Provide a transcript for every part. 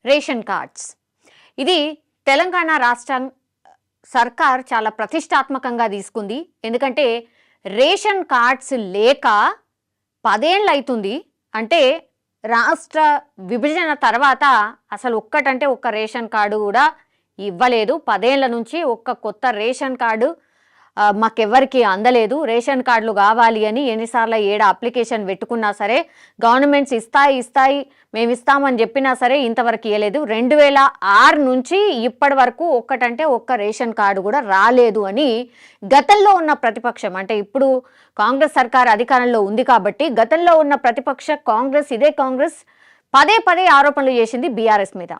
Ration cards. ఇది తెలంగాణ రాష్ట్రం సర్కార్ చాలా ప్రతిష్టాత్మకంగా తీసుకుంది. ఎందుకంటే రేషన్ కార్డ్స్ లేక 10 ఏళ్ళు అవుతుంది. అంటే రాష్ట్ర విభజన తర్వాత అసలు ఒక్కటంటే ఒక్క రేషన్ కార్డు కూడా ఇవ్వలేదు. 10 ఏళ్ల నుంచి ఒక్క కొత్త రేషన్ కార్డు మాకెవ్వరికి అందలేదు. రేషన్ కార్డులు కావాలి అని ఎన్నిసార్లు అప్లికేషన్ పెట్టుకున్నా సరే గవర్నమెంట్స్ ఇస్తాయి మేము ఇస్తామని చెప్పినా సరే ఇంతవరకు ఇవ్వలేదు. 2006 నుంచి ఇప్పటి వరకు ఒక్కటంటే ఒక్క రేషన్ కార్డు కూడా రాలేదు అని గతంలో ఉన్న ప్రతిపక్షం, అంటే ఇప్పుడు కాంగ్రెస్ సర్కార్ అధికారంలో ఉంది కాబట్టి గతంలో ఉన్న ప్రతిపక్ష కాంగ్రెస్, ఇదే కాంగ్రెస్ పదే ఆరోపణలు చేసింది బీఆర్ఎస్ మీద.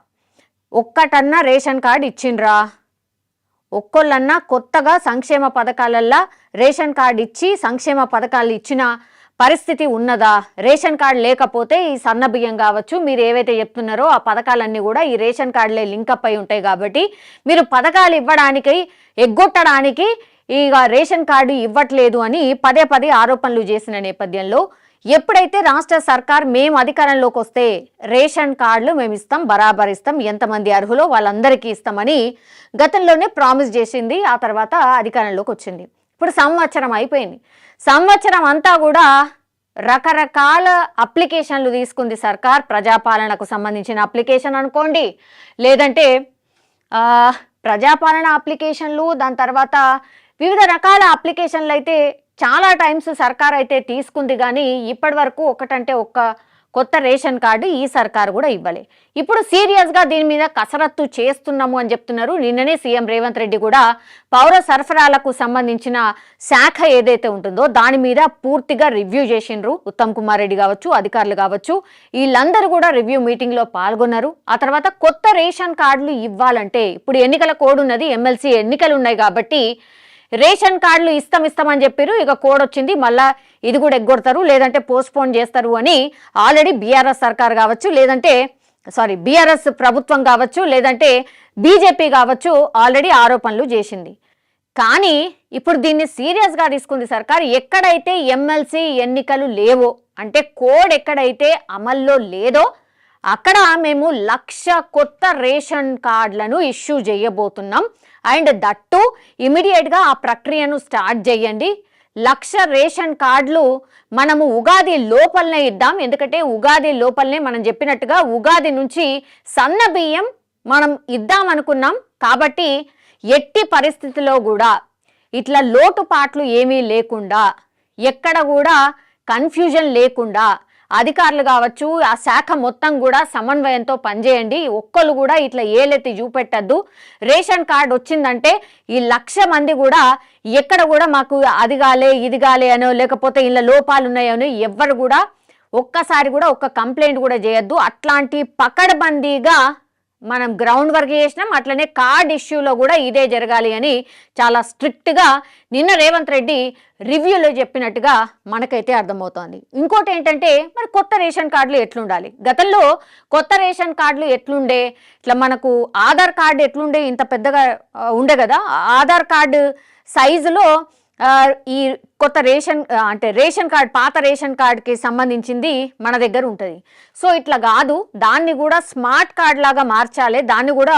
ఒక్కటన్నా రేషన్ కార్డు ఇచ్చిండ్రా, ఒక్కొల్లన్నా కొత్తగా సంక్షేమ పథకాలల్లో రేషన్ కార్డు ఇచ్చి సంక్షేమ పథకాలు ఇచ్చిన పరిస్థితి ఉన్నదా? రేషన్ కార్డు లేకపోతే ఈ సన్న బియ్యం కావచ్చు, మీరు ఏవైతే చెప్తున్నారో ఆ పథకాలన్నీ కూడా ఈ రేషన్ కార్డులే లింకప్ అయి ఉంటాయి. కాబట్టి మీరు పథకాలు ఇవ్వడానికి ఎగ్గొట్టడానికి ఇక రేషన్ కార్డు ఇవ్వట్లేదు అని పదే ఆరోపణలు చేసిన నేపథ్యంలో ఎప్పుడైతే రాష్ట్ర సర్కార్ మేము అధికారంలోకి వస్తే రేషన్ కార్డులు మేము ఇస్తాం, బరాబర్ ఇస్తాం, ఎంతమంది అర్హులో వాళ్ళందరికీ ఇస్తామని గతంలోనే ప్రామిస్ చేసింది. ఆ తర్వాత అధికారంలోకి వచ్చింది. ఇప్పుడు సంవత్సరం అయిపోయింది. సంవత్సరం అంతా కూడా రకరకాల అప్లికేషన్లు తీసుకుంది సర్కార్. ప్రజాపాలనకు సంబంధించిన అప్లికేషన్ అనుకోండి, లేదంటే ప్రజాపాలన అప్లికేషన్లు, దాని తర్వాత వివిధ రకాల అప్లికేషన్లు అయితే చాలా టైమ్స్ సర్కార్ అయితే తీసుకుంది. కానీ ఇప్పటి వరకు ఒకటంటే ఒక్క కొత్త రేషన్ కార్డు ఈ సర్కారు కూడా ఇవ్వలే. ఇప్పుడు సీరియస్గా దీని మీద కసరత్తు చేస్తున్నాము అని చెప్తున్నారు. నిన్ననే సీఎం రేవంత్ రెడ్డి కూడా పౌర సరఫరాలకు సంబంధించిన శాఖ ఏదైతే ఉంటుందో దాని మీద పూర్తిగా రివ్యూ చేసిండ్రు. ఉత్తమ్ కుమార్ రెడ్డి కావచ్చు, అధికారులు కావచ్చు, వీళ్ళందరూ కూడా రివ్యూ మీటింగ్లో పాల్గొన్నారు. ఆ తర్వాత కొత్త రేషన్ కార్డులు ఇవ్వాలంటే ఇప్పుడు ఎన్నికల కోడ్ ఉన్నది, ఎమ్మెల్సీ ఎన్నికలు ఉన్నాయి కాబట్టి రేషన్ కార్డులు ఇస్తామని చెప్పారు. ఇక కోడ్ వచ్చింది, మళ్ళా ఇది కూడా ఎగ్గొడతారు, లేదంటే పోస్ట్పోన్ చేస్తారు అని ఆల్రెడీ బీఆర్ఎస్ సర్కార్ కావచ్చు, లేదంటే బీఆర్ఎస్ ప్రభుత్వం కావచ్చు, లేదంటే బీజేపీ కావచ్చు ఆల్రెడీ ఆరోపణలు చేసింది. కానీ ఇప్పుడు దీన్ని సీరియస్గా తీసుకుంది సర్కార్. ఎక్కడైతే ఎమ్మెల్సీ ఎన్నికలు లేవో, అంటే కోడ్ ఎక్కడైతే అమల్లో లేదో అక్కడ మేము 1,00,000 కొత్త రేషన్ కార్డులను ఇష్యూ చేయబోతున్నాం. అండ్ దట్టు ఇమీడియట్గా ఆ ప్రక్రియను స్టార్ట్ చేయండి. 1,00,000 రేషన్ కార్డులు మనము ఉగాది లోపలనే ఇద్దాం. ఎందుకంటే ఉగాది లోపలనే మనం చెప్పినట్టుగా ఉగాది నుంచి సన్న బియ్యం మనం ఇద్దాం అనుకున్నాం. కాబట్టి ఎట్టి పరిస్థితిలో కూడా ఇట్లా లోటుపాట్లు ఏమీ లేకుండా, ఎక్కడ కూడా కన్ఫ్యూజన్ లేకుండా అధికారులు కావచ్చు, ఆ శాఖ మొత్తం కూడా సమన్వయంతో పనిచేయండి. ఒక్కరు కూడా ఇట్లా ఏలెత్తి చూపెట్టద్దు. రేషన్ కార్డు వచ్చిందంటే ఈ 1,00,000 మంది కూడా ఎక్కడ కూడా మాకు అది కాలే ఇది కాలే అనో, లేకపోతే ఇలా లోపాలు ఉన్నాయనో ఎవ్వరు కూడా ఒక్కసారి కూడా ఒక్క కంప్లైంట్ కూడా చేయొద్దు. అట్లాంటి పకడ్బందీగా మనం గ్రౌండ్ వర్క్ చేసినాం. అట్లనే కార్డ్ ఇష్యూలో కూడా ఇదే జరగాలి అని చాలా స్ట్రిక్ట్గా నిన్న రేవంత్ రెడ్డి రివ్యూలో చెప్పినట్టుగా మనకైతే అర్థమవుతోంది. ఇంకోటి ఏంటంటే మరి కొత్త రేషన్ కార్డులు ఎట్లుండాలి? గతంలో కొత్త రేషన్ కార్డులు ఎట్లుండే, ఇట్లా మనకు ఆధార్ కార్డు ఎట్లుండే, ఇంత పెద్దగా ఉండే కదా, ఆధార్ కార్డు సైజులో ఈ కొత్త రేషన్ కార్డ్ పాత రేషన్ కార్డ్కి సంబంధించింది మన దగ్గర ఉంటుంది. సో ఇట్లా కాదు, దాన్ని కూడా స్మార్ట్ కార్డ్ లాగా మార్చాలి. దాన్ని కూడా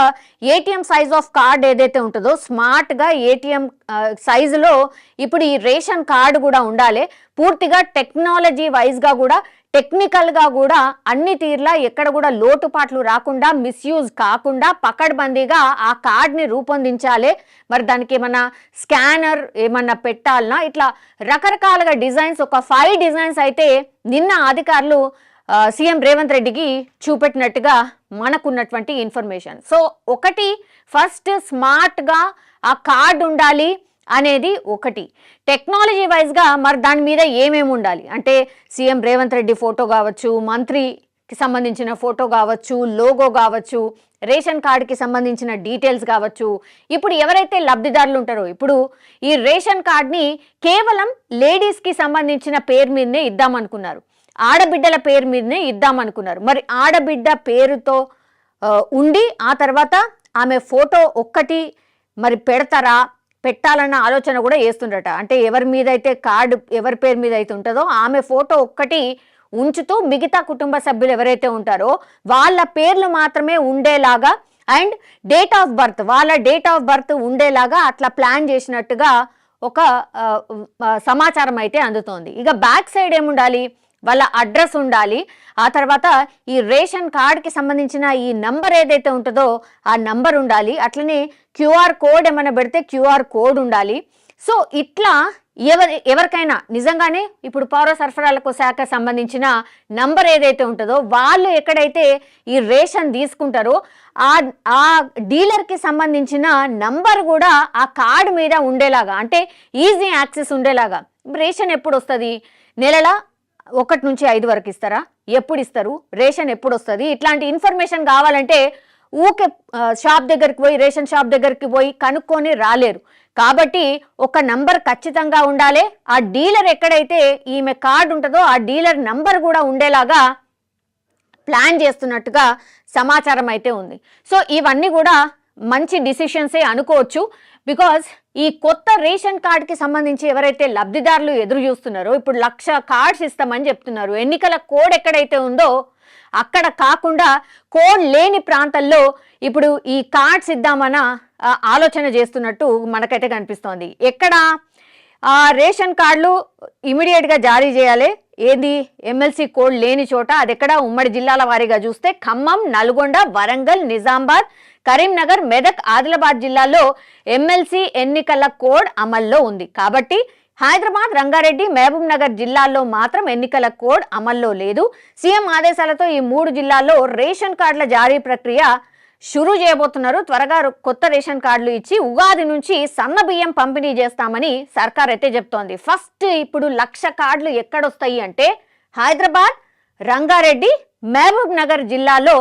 ఏటీఎం సైజ్ ఆఫ్ కార్డ్ ఏదైతే ఉంటుందో స్మార్ట్గా ఏటీఎం సైజులో ఇప్పుడు ఈ రేషన్ కార్డు కూడా ఉండాలి. పూర్తిగా టెక్నాలజీ వైజ్గా కూడా టెక్నికల్గా కూడా అన్ని తీర్లా ఎక్కడ కూడా లోటుపాట్లు రాకుండా, మిస్యూజ్ కాకుండా పకడ్బందీగా ఆ కార్డ్ని రూపొందించాలి. మరి దానికి ఏమన్నా స్కానర్ ఏమన్నా పెట్టాలన్నా, ఇట్లా రకరకాలుగా డిజైన్స్, ఒక 5 డిజైన్స్ అయితే నిన్న అధికారులు సీఎం రేవంత్ రెడ్డికి చూపెట్టినట్టుగా మనకున్నటువంటి ఇన్ఫర్మేషన్. సో ఒకటి ఫస్ట్ స్మార్ట్గా ఆ కార్డు ఉండాలి అనేది ఒకటి. టెక్నాలజీ వైజ్గా మరి దాని మీద ఏమేమి ఉండాలి అంటే సీఎం రేవంత్ రెడ్డి ఫోటో కావచ్చు, మంత్రికి సంబంధించిన ఫోటో కావచ్చు, లోగో కావచ్చు, రేషన్ కార్డుకి సంబంధించిన డీటెయిల్స్ కావచ్చు. ఇప్పుడు ఎవరైతే లబ్ధిదారులు ఉంటారో, ఇప్పుడు ఈ రేషన్ కార్డ్ని కేవలం లేడీస్కి సంబంధించిన పేరు మీదనే ఇద్దామనుకున్నారు, ఆడబిడ్డల పేరు మీదనే ఇద్దామనుకున్నారు. మరి ఆడబిడ్డ పేరుతో ఉండి ఆ తర్వాత ఆమె ఫోటో ఒక్కటి మరి పెట్టాలన్న ఆలోచన కూడా వేస్తుండట. అంటే ఎవరి మీద అయితే కార్డు ఎవరి పేరు మీద అయితే ఉంటుందో ఆమె ఫోటో ఒక్కటి ఉంచుతూ మిగతా కుటుంబ సభ్యులు ఎవరైతే ఉంటారో వాళ్ళ పేర్లు మాత్రమే ఉండేలాగా అండ్ డేట్ ఆఫ్ బర్త్, వాళ్ళ డేట్ ఆఫ్ బర్త్ ఉండేలాగా అట్లా ప్లాన్ చేసినట్టుగా ఒక సమాచారం అయితే అందుతోంది. ఇక బ్యాక్ సైడ్ ఏముండాలి, వాళ్ళ అడ్రస్ ఉండాలి, ఆ తర్వాత ఈ రేషన్ కార్డ్కి సంబంధించిన ఈ నంబర్ ఏదైతే ఉంటుందో ఆ నంబర్ ఉండాలి, అట్లనే క్యూఆర్ కోడ్ ఏమైనా పెడితే క్యూఆర్ కోడ్ ఉండాలి. సో ఇట్లా ఎవరికైనా నిజంగానే ఇప్పుడు పౌర సరఫరాలకు శాఖ సంబంధించిన నంబర్ ఏదైతే ఉంటుందో వాళ్ళు ఎక్కడైతే ఈ రేషన్ తీసుకుంటారో ఆ డీలర్కి సంబంధించిన నంబర్ కూడా ఆ కార్డు మీద ఉండేలాగా, అంటే ఈజీ యాక్సెస్ ఉండేలాగా. రేషన్ ఎప్పుడు వస్తుంది, నెలల 1 నుంచి 5 వరకు ఇస్తారా, ఎప్పుడు ఇస్తారు, రేషన్ ఎప్పుడు వస్తుంది, ఇట్లాంటి ఇన్ఫర్మేషన్ కావాలంటే ఊకే షాప్ దగ్గరికి పోయి రేషన్ షాప్ దగ్గరికి పోయి కనుక్కొని రాలేరు. కాబట్టి ఒక నంబర్ ఖచ్చితంగా ఉండాలి. ఆ డీలర్ ఎక్కడైతే ఈమె కార్డు ఉంటుందో ఆ డీలర్ నంబర్ కూడా ఉండేలాగా ప్లాన్ చేస్తున్నట్టుగా సమాచారం అయితే ఉంది. సో ఇవన్నీ కూడా మంచి డిసిషన్సే అనుకోవచ్చు. బికాజ్ ఈ కొత్త రేషన్ కార్డుకి సంబంధించి ఎవరైతే లబ్ధిదారులు ఎదురు చూస్తున్నారో, ఇప్పుడు 1,00,000 కార్డ్స్ ఇస్తామని చెప్తున్నారు. ఎన్నికల కోడ్ ఎక్కడైతే ఉందో అక్కడ కాకుండా కోడ్ లేని ప్రాంతాల్లో ఇప్పుడు ఈ కార్డ్స్ ఇద్దామన్న ఆలోచన చేస్తున్నట్టు మనకైతే కనిపిస్తోంది. ఎక్కడ రేషన్ కార్డులు ఇమీడియట్గా జారీ చేయాలి, ఏది ఎమ్మెల్సీ కోడ్ లేని చోట. అది ఎక్కడ, ఉమ్మడి జిల్లాల వారీగా చూస్తే ఖమ్మం, నల్గొండ, వరంగల్, నిజామాబాద్, కరీంనగర్, మెదక్, ఆదిలాబాద్ జిల్లాల్లో ఎమ్మెల్సీ ఎన్నికల కోడ్ అమల్లో ఉంది. కాబట్టి హైదరాబాద్, రంగారెడ్డి, మహబూబ్ నగర్ జిల్లాల్లో మాత్రం ఎన్నికల కోడ్ అమల్లో లేదు. సీఎం ఆదేశాలతో ఈ 3 జిల్లాల్లో రేషన్ కార్డుల జారీ ప్రక్రియ షురూ చేయబోతున్నారు. త్వరగా కొత్త రేషన్ కార్డులు ఇచ్చి ఉగాది నుంచి సన్న బియ్యం పంపిణీ చేస్తామని సర్కార్ అయితే చెప్తోంది. ఫస్ట్ ఇప్పుడు 1,00,000 కార్డులు ఎక్కడొస్తాయి అంటే హైదరాబాద్, రంగారెడ్డి, మహబూబ్ నగర్ జిల్లాలో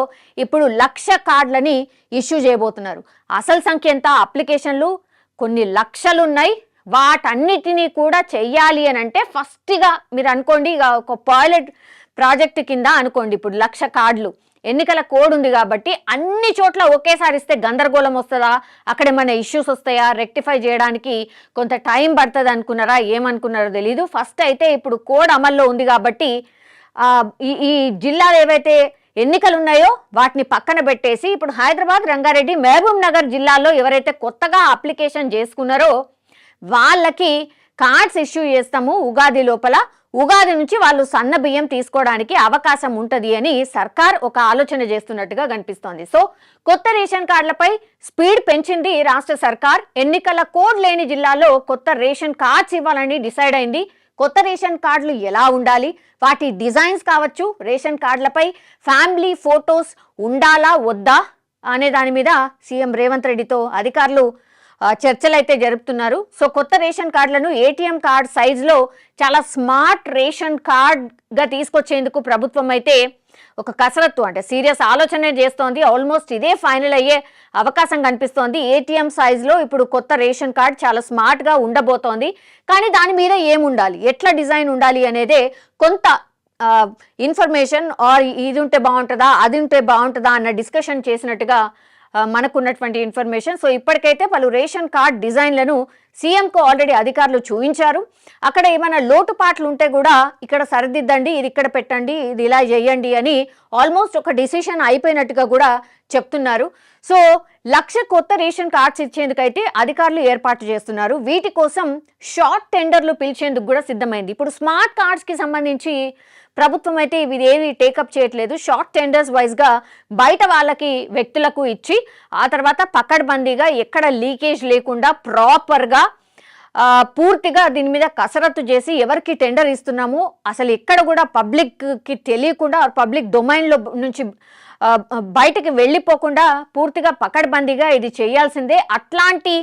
ఇప్పుడు 1,00,000 కార్డులని ఇష్యూ చేయబోతున్నారు. అసలు సంఖ్య ఎంత, అప్లికేషన్లు కొన్ని లక్షలు ఉన్నాయి. వాటన్నిటినీ కూడా చెయ్యాలి అని అంటే ఫస్ట్గా మీరు అనుకోండి, ఇక ఒక పైలట్ ప్రాజెక్ట్ కింద అనుకోండి. ఇప్పుడు 1,00,000 కార్డులు, ఎన్నికల కోడ్ ఉంది కాబట్టి అన్ని చోట్ల ఒకేసారి ఇస్తే గందరగోళం వస్తుందా, అక్కడ ఏమైనా ఇష్యూస్ వస్తాయా, రెక్టిఫై చేయడానికి కొంత టైం పడుతుంది అనుకున్నారా, ఏమనుకున్నారో తెలీదు. ఫస్ట్ అయితే ఇప్పుడు కోడ్ అమల్లో ఉంది కాబట్టి ఈ జిల్లాలు ఏవైతే ఎన్నికలు ఉన్నాయో వాటిని పక్కన పెట్టేసి ఇప్పుడు హైదరాబాద్, రంగారెడ్డి, మహబూబ్ నగర్ జిల్లాలో ఎవరైతే కొత్తగా అప్లికేషన్ చేసుకున్నారో వాళ్ళకి కార్డ్స్ ఇష్యూ చేస్తాము ఉగాది లోపల. ఉగాది నుంచి వాళ్ళు సన్న బియ్యం తీసుకోవడానికి అవకాశం ఉంటుంది అని సర్కార్ ఒక ఆలోచన చేస్తున్నట్టుగా కనిపిస్తోంది. సో కొత్త రేషన్ కార్డులపై స్పీడ్ పెంచింది రాష్ట్ర సర్కార్. ఎన్నికల కోడ్ లేని జిల్లాలో కొత్త రేషన్ కార్డ్స్ ఇవ్వాలని డిసైడ్ అయింది. కొత్త రేషన్ కార్డులు ఎలా ఉండాలి, వాటి డిజైన్స్ కావచ్చు, రేషన్ కార్డులపై ఫ్యామిలీ ఫోటోస్ ఉండాలా వద్దా అనే దాని మీద సీఎం రేవంత్ రెడ్డితో అధికారులు చర్చలు అయితే జరుపుతున్నారు. సో కొత్త రేషన్ కార్డులను ఏటీఎం కార్డ్ సైజులో చాలా స్మార్ట్ రేషన్ కార్డ్గా తీసుకొచ్చేందుకు ప్రభుత్వం అయితే ఒక కసరత్తు, అంటే సీరియస్ ఆలోచన చేస్తోంది. ఆల్మోస్ట్ ఇదే ఫైనల్ అయ్యే అవకాశం కనిపిస్తోంది. ఏటీఎం సైజులో ఇప్పుడు కొత్త రేషన్ కార్డ్ చాలా స్మార్ట్గా ఉండబోతోంది. కానీ దాని మీద ఏముండాలి, ఎట్లా డిజైన్ ఉండాలి అనేదే కొంత ఇన్ఫర్మేషన్, ఆర్ ఇది ఉంటే బాగుంటుందా, అది ఉంటే బాగుంటుందా అన్న డిస్కషన్ చేసినట్టుగా మనకున్నటువంటి ఇన్ఫర్మేషన్. సో ఇప్పటికైతే పలు రేషన్ కార్డ్ డిజైన్లను సీఎంకు ఆల్రెడీ అధికారులు చూపించారు. అక్కడ ఏమైనా లోటుపాట్లు ఉంటే కూడా ఇక్కడ సరిదిద్దండి, ఇది ఇక్కడ పెట్టండి, ఇది ఇలా చేయండి అని ఆల్మోస్ట్ ఒక డిసిషన్ అయిపోయినట్టుగా కూడా చెప్తున్నారు. సో 1,00,000 కొత్త రేషన్ కార్డ్స్ ఇచ్చేందుకైతే అధికారులు ఏర్పాటు చేస్తున్నారు. వీటి కోసం షార్ట్ టెండర్లు పిలిచేందుకు కూడా సిద్ధమైంది. ఇప్పుడు స్మార్ట్ కార్డ్స్కి సంబంధించి ప్రభుత్వం అయితే ఇవి ఏవి టేకప్ చేయట్లేదు. షార్ట్ టెండర్స్ వైజ్గా బయట వాళ్ళకి వ్యక్తులకు ఇచ్చి ఆ తర్వాత పకడ్బందీగా ఎక్కడ లీకేజ్ లేకుండా ప్రాపర్గా పూర్తిగా దీని మీద కసరత్తు చేసి ఎవరికి టెండర్ ఇస్తున్నాము అసలు ఎక్కడ కూడా పబ్లిక్కి తెలియకుండా పబ్లిక్ డొమైన్లో నుంచి బయటకి వెళ్ళిపోకుండా పూర్తిగా పకడ్బందీగా ఇది చేయాల్సిందే. అట్లాంటి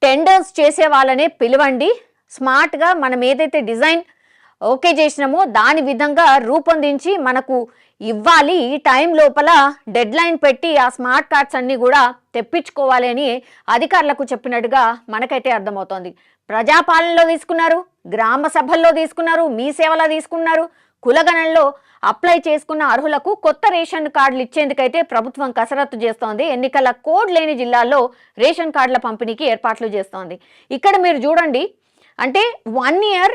టెండర్స్ చేసే వాళ్ళనే పిలవండి. స్మార్ట్గా మనం ఏదైతే డిజైన్ ఓకే చేసినామో దాని విధంగా రూపొందించి మనకు ఇవ్వాలి. ఈ టైం లోపల డెడ్ లైన్ పెట్టి ఆ స్మార్ట్ కార్డ్స్ అన్నీ కూడా తెప్పించుకోవాలి అని అధికారులకు చెప్పినట్టుగా మనకైతే అర్థమవుతోంది. ప్రజాపాలనలో తీసుకున్నారు, గ్రామ సభల్లో తీసుకున్నారు, మీ సేవలో తీసుకున్నారు, కులగణంలో అప్లై చేసుకున్న అర్హులకు కొత్త రేషన్ కార్డులు ఇచ్చేందుకైతే ప్రభుత్వం కసరత్తు చేస్తోంది. ఎన్నికల కోడ్ లేని జిల్లాల్లో రేషన్ కార్డుల పంపిణీకి ఏర్పాట్లు చేస్తోంది. ఇక్కడ మీరు చూడండి, అంటే 1 year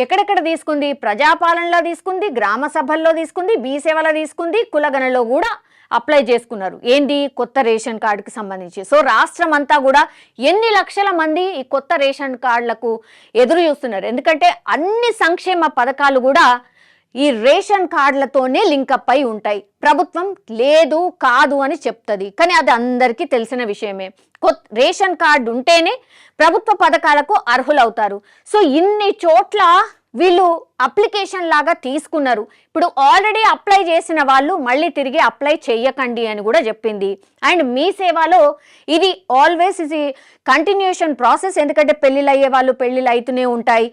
ఎక్కడెక్కడ తీసుకుంది? ప్రజాపాలనలో తీసుకుంది, గ్రామ సభల్లో తీసుకుంది, మీ సేవలో తీసుకుంది, కులగణలో కూడా అప్లై చేసుకున్నారు. ఏంది? కొత్త రేషన్ కార్డుకి సంబంధించి. సో రాష్ట్రం అంతా కూడా ఎన్ని లక్షల మంది ఈ కొత్త రేషన్ కార్డులకు ఎదురు చూస్తున్నారు. ఎందుకంటే అన్ని సంక్షేమ పథకాలు కూడా ఈ రేషన్ కార్డులతోనే లింకప్ అయి ఉంటాయి. ప్రభుత్వం లేదు కాదు అని చెప్తుంది, కానీ అది అందరికీ తెలిసిన విషయమే. రేషన్ కార్డు ఉంటేనే ప్రభుత్వ పథకాలకు అర్హులవుతారు. సో ఇన్ని చోట్ల వీళ్ళు అప్లికేషన్ లాగా తీసుకున్నారు. ఇప్పుడు ఆల్రెడీ అప్లై చేసిన వాళ్ళు మళ్ళీ తిరిగి అప్లై చేయకండి అని కూడా చెప్పింది. అండ్ మీ సేవలో ఇది ఆల్వేస్ ఇది కంటిన్యూషన్ ప్రాసెస్. ఎందుకంటే పెళ్ళిళ్ళు అయ్యే వాళ్ళు పెళ్ళిళ్ళు అవుతూనే ఉంటాయి,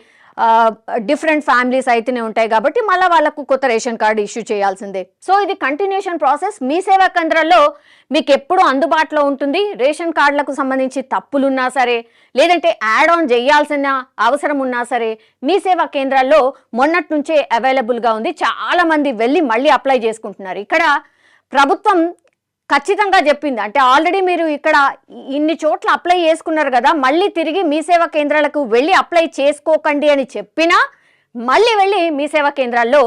డిఫరెంట్ ఫ్యామిలీస్ అయితేనే ఉంటాయి, కాబట్టి మళ్ళీ వాళ్ళకు కొత్త రేషన్ కార్డు ఇష్యూ చేయాల్సిందే. సో ఇది కంటిన్యూషన్ ప్రాసెస్. మీ సేవా కేంద్రాల్లో మీకు ఎప్పుడూ అందుబాటులో ఉంటుంది. రేషన్ కార్డులకు సంబంధించి తప్పులున్నా సరే, లేదంటే యాడ్ ఆన్ చేయాల్సిన అవసరం ఉన్నా సరే, మీ సేవా కేంద్రాల్లో మొన్నటి నుంచే అవైలబుల్గా ఉంది. చాలా మంది వెళ్ళి మళ్ళీ అప్లై చేసుకుంటున్నారు. ఇక్కడ ప్రభుత్వం ఖచ్చితంగా చెప్పింది, అంటే ఆల్రెడీ మీరు ఇక్కడ ఇన్ని చోట్ల అప్లై చేసుకున్నారు కదా, మళ్ళీ తిరిగి మీ సేవా కేంద్రాలకు వెళ్ళి అప్లై చేసుకోకండి అని చెప్పినా మళ్ళీ వెళ్ళి మీ సేవా కేంద్రాల్లో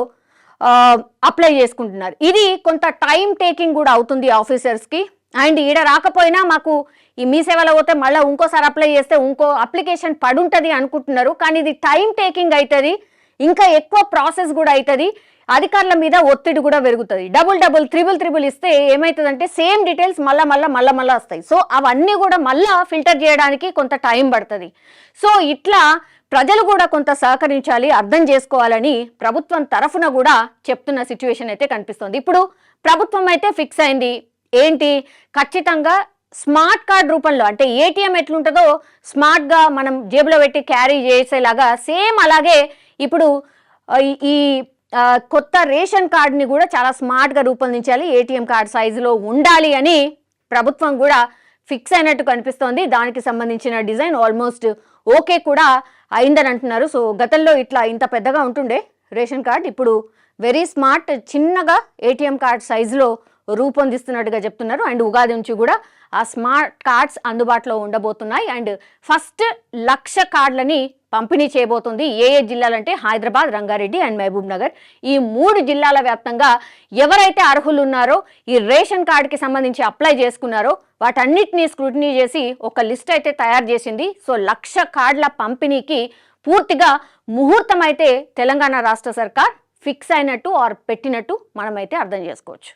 అప్లై చేసుకుంటున్నారు. ఇది కొంత టైం టేకింగ్ కూడా అవుతుంది ఆఫీసర్స్కి. అండ్ ఈడ రాకపోయినా మాకు ఈ మీ సేవలో పోతే మళ్ళీ ఇంకోసారి అప్లై చేస్తే ఇంకో అప్లికేషన్ పడుంటుంది అనుకుంటున్నారు, కానీ ఇది టైం టేకింగ్ అవుతుంది, ఇంకా ఎక్కువ ప్రాసెస్ కూడా అవుతుంది, అధికారుల మీద ఒత్తిడి కూడా పెరుగుతుంది. డబుల్ త్రిబుల్ ఇస్తే ఏమవుతుందంటే సేమ్ డీటెయిల్స్ మళ్ళా వస్తాయి. సో అవన్నీ కూడా మళ్ళా ఫిల్టర్ చేయడానికి కొంత టైం పడుతుంది. సో ఇట్లా ప్రజలు కూడా కొంత సహకరించాలి, అర్థం చేసుకోవాలని ప్రభుత్వం తరఫున కూడా చెప్తున్న సిచ్యువేషన్ అయితే కనిపిస్తుంది. ఇప్పుడు ప్రభుత్వం అయితే ఫిక్స్ అయింది ఏంటి, ఖచ్చితంగా స్మార్ట్ కార్డ్ రూపంలో, అంటే ఏటీఎం ఎట్లుంటుందో స్మార్ట్గా మనం జేబులో పెట్టి క్యారీ చేసేలాగా సేమ్ అలాగే ఇప్పుడు ఈ కొత్త రేషన్ కార్డుని కూడా చాలా స్మార్ట్గా రూపొందించాలి, ఏటీఎం కార్డ్ సైజులో ఉండాలి అని ప్రభుత్వం కూడా ఫిక్స్ అయినట్టు కనిపిస్తోంది. దానికి సంబంధించిన డిజైన్ ఆల్మోస్ట్ ఓకే కూడా అయిందని అంటున్నారు. సో గతంలో ఇట్లా ఇంత పెద్దగా ఉంటుండే రేషన్ కార్డ్, ఇప్పుడు వెరీ స్మార్ట్ చిన్నగా ఏటీఎం కార్డ్ సైజులో రూపొందిస్తున్నట్టుగా చెప్తున్నారు. అండ్ ఉగాది నుంచి కూడా ఆ స్మార్ట్ కార్డ్స్ అందుబాటులో ఉండబోతున్నాయి. అండ్ ఫస్ట్ 1,00,000 కార్డులని పంపిణీ చేయబోతుంది. ఏ జిల్లాలంటే హైదరాబాద్, రంగారెడ్డి అండ్ మహబూబ్ నగర్. ఈ 3 జిల్లాల వ్యాప్తంగా ఎవరైతే అర్హులు ఉన్నారో ఈ రేషన్ కార్డుకి సంబంధించి అప్లై చేసుకున్నారో వాటన్నిటినీ స్క్రూటినీ చేసి ఒక లిస్ట్ అయితే తయారు చేసింది. సో 1,00,000 కార్డుల పంపిణీకి పూర్తిగా ముహూర్తం అయితే తెలంగాణ రాష్ట్ర సర్కార్ ఫిక్స్ అయినట్టు ఆర్ పెట్టినట్టు మనమైతే అర్థం చేసుకోవచ్చు.